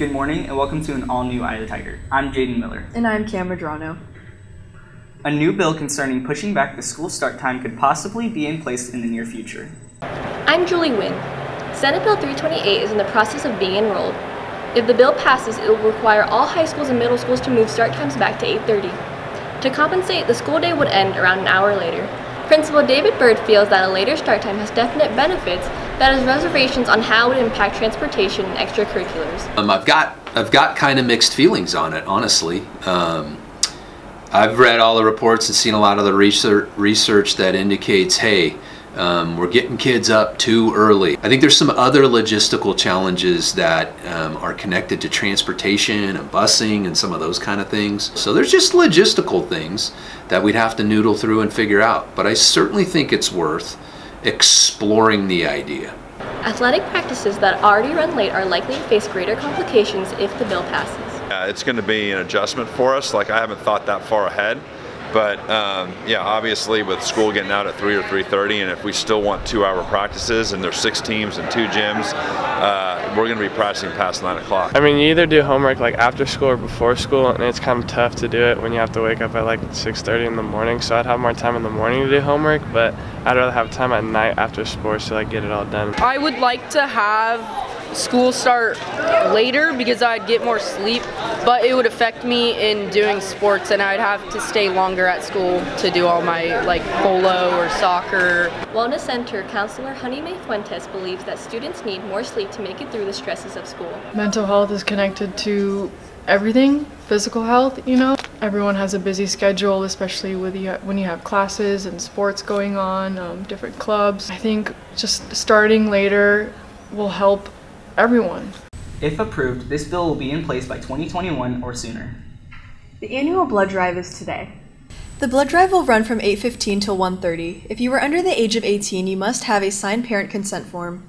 Good morning and welcome to an all-new Eye of the Tiger. I'm Jaden Miller. And I'm Cam Madrano. A new bill concerning pushing back the school start time could possibly be in place in the near future. I'm Julie Wynn. Senate Bill 328 is in the process of being enrolled. If the bill passes, it will require all high schools and middle schools to move start times back to 8:30. To compensate, the school day would end around an hour later. Principal David Bird feels that a later start time has definite benefits, but has reservations on how it would impact transportation and extracurriculars. I've got kind of mixed feelings on it, honestly. I've read all the reports and seen a lot of the research that indicates, hey, we're getting kids up too early. I think there's some other logistical challenges that are connected to transportation and busing and some of those kind of things. So there's just logistical things that we'd have to noodle through and figure out. But I certainly think it's worth exploring the idea. Athletic practices that already run late are likely to face greater complications if the bill passes. It's going to be an adjustment for us. Like, I haven't thought that far ahead. But yeah, obviously with school getting out at 3 or 3:30, and if we still want 2-hour practices and there's 6 teams and 2 gyms, we're going to be practicing past 9 o'clock. I mean, you either do homework like after school or before school, and it's kind of tough to do it when you have to wake up at like 6:30 in the morning. So I'd have more time in the morning to do homework, but I'd rather have time at night after sports to like get it all done. I would like to have school start later because I'd get more sleep, but it would affect me in doing sports and I'd have to stay longer at school to do all my like polo or soccer. Wellness Center counselor Honey Mae Fuentes believes that students need more sleep to make it through the stresses of school. Mental health is connected to everything, physical health, you know. Everyone has a busy schedule, especially with when you have classes and sports going on, different clubs. I think just starting later will help everyone. If approved, this bill will be in place by 2021 or sooner. The annual blood drive is today. The blood drive will run from 8:15 till 1:30. If you are under the age of 18, you must have a signed parent consent form.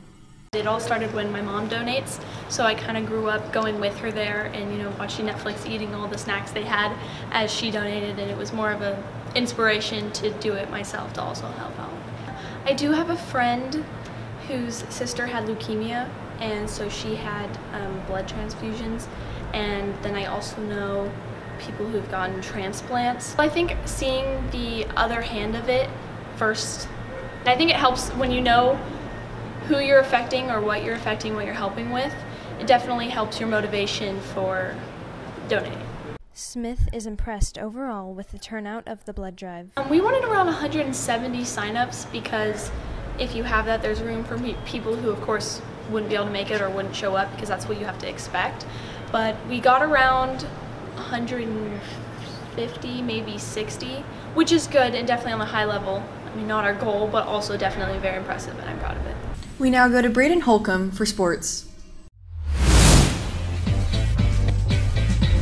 It all started when my mom donates, so I kind of grew up going with her there and, you know, watching Netflix, eating all the snacks they had as she donated, and it was more of an inspiration to do it myself to also help out. I do have a friend whose sister had leukemia, and so she had blood transfusions, and then I also know people who've gotten transplants. I think seeing the other hand of it first, I think it helps when you know who you're affecting or what you're affecting, what you're helping with. It definitely helps your motivation for donating. Smith is impressed overall with the turnout of the blood drive. We wanted around 170 signups because if you have that, there's room for people who, of course, wouldn't be able to make it or wouldn't show up because that's what you have to expect. But we got around 150, maybe 60, which is good and definitely on the high level. I mean, not our goal, but also definitely very impressive, and I'm proud of it. We now go to Braden Holcomb for sports.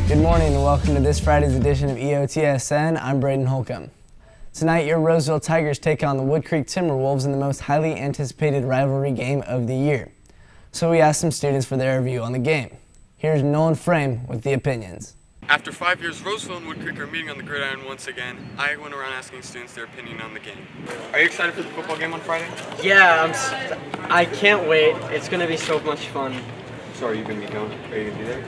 Good morning and welcome to this Friday's edition of EOTSN. I'm Braden Holcomb. Tonight, your Roseville Tigers take on the Wood Creek Timberwolves in the most highly anticipated rivalry game of the year. So we asked some students for their review on the game. Here's Nolan Frame with the opinions. After 5 years, Roseville and Wood Creek are meeting on the gridiron once again. I went around asking students their opinion on the game. Are you excited for the football game on Friday? Yeah, I can't wait. It's going to be so much fun. So are you going to be going? Are you going to be there?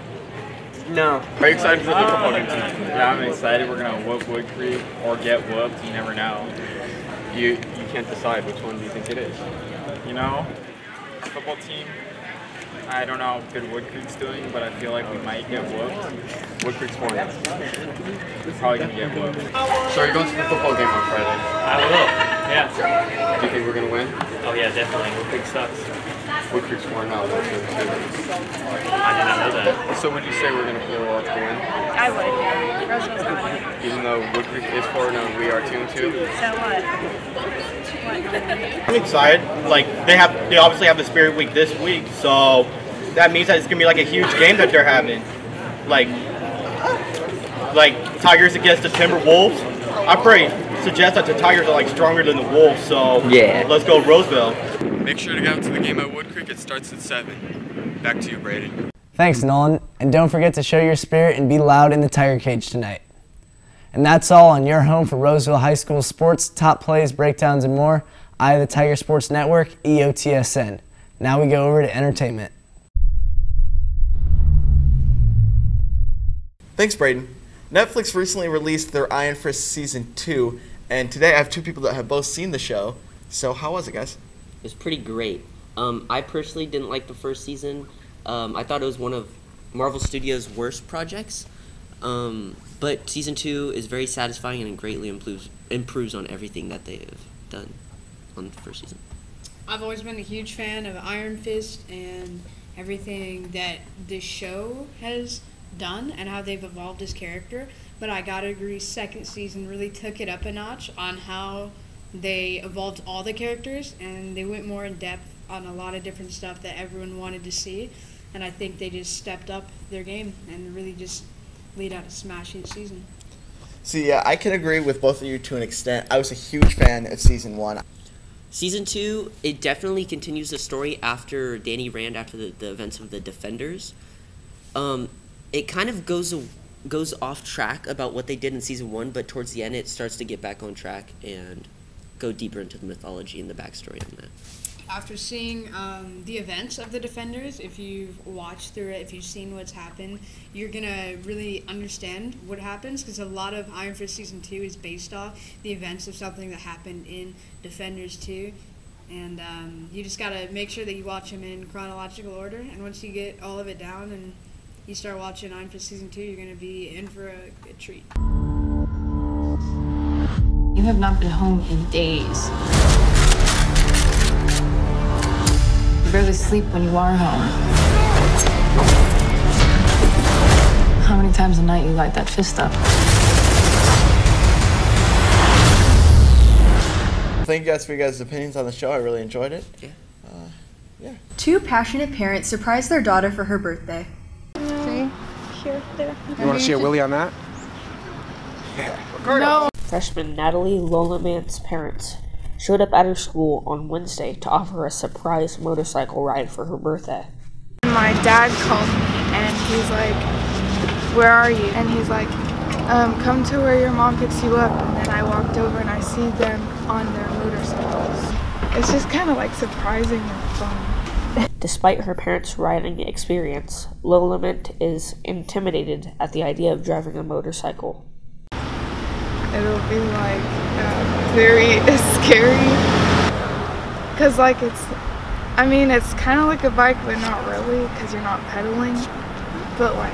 No. Are you excited for the football game tonight? Yeah, I'm excited. We're going to whoop Wood Creek or get whooped. You never know. You can't decide which one do you think it is? You know, the football team, I don't know how good Wood Creek's doing, but I feel like we might get whooped. Wood Creek's 4. We're probably going to get whooped. So are you going to the football game on Friday? I will, yeah. Do you think we're going to win? Oh yeah, definitely. Wood Creek sucks. Wood Creek's 4 now. I did not know that. So would you say we're going to play well to win? I would, yeah. Roseville's got it. Even though Wood Creek is 4 now and we are 2-2? So what? I'm excited. Like they obviously have the Spirit Week this week, so that means that it's gonna be like a huge game that they're having. Like Tigers against the Timberwolves. I probably suggest that the Tigers are like stronger than the Wolves, so yeah. Let's go Roseville. Make sure to get out to the game at Wood Creek. It starts at 7. Back to you, Braden. Thanks, Nolan. And don't forget to show your spirit and be loud in the Tiger Cage tonight. And that's all on your home for Roseville High School sports, top plays, breakdowns, and more. Eye of the Tiger Sports Network, EOTSN. Now we go over to entertainment. Thanks, Braden. Netflix recently released their Iron Fist Season 2, and today I have two people that have both seen the show. So how was it, guys? It was pretty great. I personally didn't like the first season. I thought it was one of Marvel Studios' worst projects. But Season 2 is very satisfying and it greatly improves on everything that they've done on the first season. I've always been a huge fan of Iron Fist and everything that this show has done and how they've evolved his character, but I gotta agree second season really took it up a notch on how they evolved all the characters, and they went more in depth on a lot of different stuff that everyone wanted to see, and I think they just stepped up their game and really just laid out a smash hit season. See, yeah, I can agree with both of you to an extent. I was a huge fan of Season 1. Season 2, it definitely continues the story after Danny Rand, after the events of the Defenders. It kind of goes off track about what they did in Season 1, but towards the end it starts to get back on track and go deeper into the mythology and the backstory on that. After seeing the events of the Defenders, if you've watched through it, if you've seen what's happened, you're going to really understand what happens, because a lot of Iron Fist Season 2 is based off the events of something that happened in Defenders 2. And you just got to make sure that you watch them in chronological order, and once you get all of it down and you start watching Iron Fist Season 2, you're going to be in for a good treat. You have not been home in days. You barely sleep when you are home. How many times a night you light that fist up? Thank you guys for your guys' opinions on the show. I really enjoyed it. Yeah. Two passionate parents surprised their daughter for her birthday. See? Here, there. You want to see a willy on that? No. Freshman Natalie Lolaman's parents showed up at her school on Wednesday to offer her a surprise motorcycle ride for her birthday. My dad called me and he's like, "Where are you?" And he's like, "Come to where your mom picks you up." And then I walked over and I see them on their motorcycles. It's just kind of like surprising and fun. Despite her parents' riding experience, Lolament is intimidated at the idea of driving a motorcycle. It'll be like very scary, because like it's kind of like a bike, but not really, because you're not pedaling, but like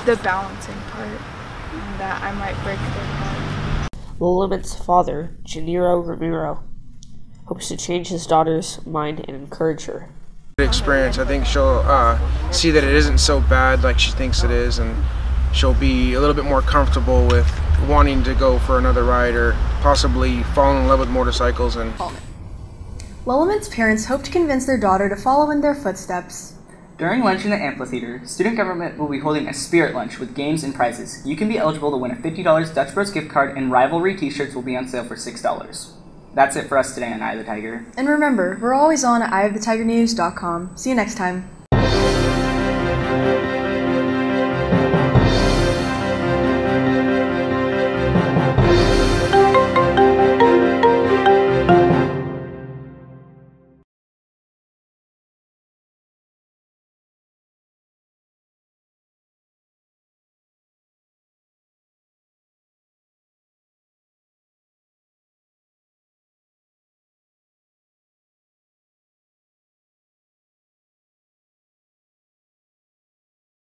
the balancing part, and that I might break their car. Lolament's father, Gennaro Ramiro, hopes to change his daughter's mind and encourage her. Experience. I think she'll see that it isn't so bad like she thinks it is, and she'll be a little bit more comfortable with wanting to go for another ride or possibly fall in love with motorcycles. And Lolaman's parents hope to convince their daughter to follow in their footsteps. During lunch in the amphitheater, student government will be holding a spirit lunch with games and prizes. You can be eligible to win a $50 Dutch Bros gift card, and Rivalry t-shirts will be on sale for $6. That's it for us today on Eye of the Tiger. And remember, we're always on eyeofthetigernews.com. See you next time.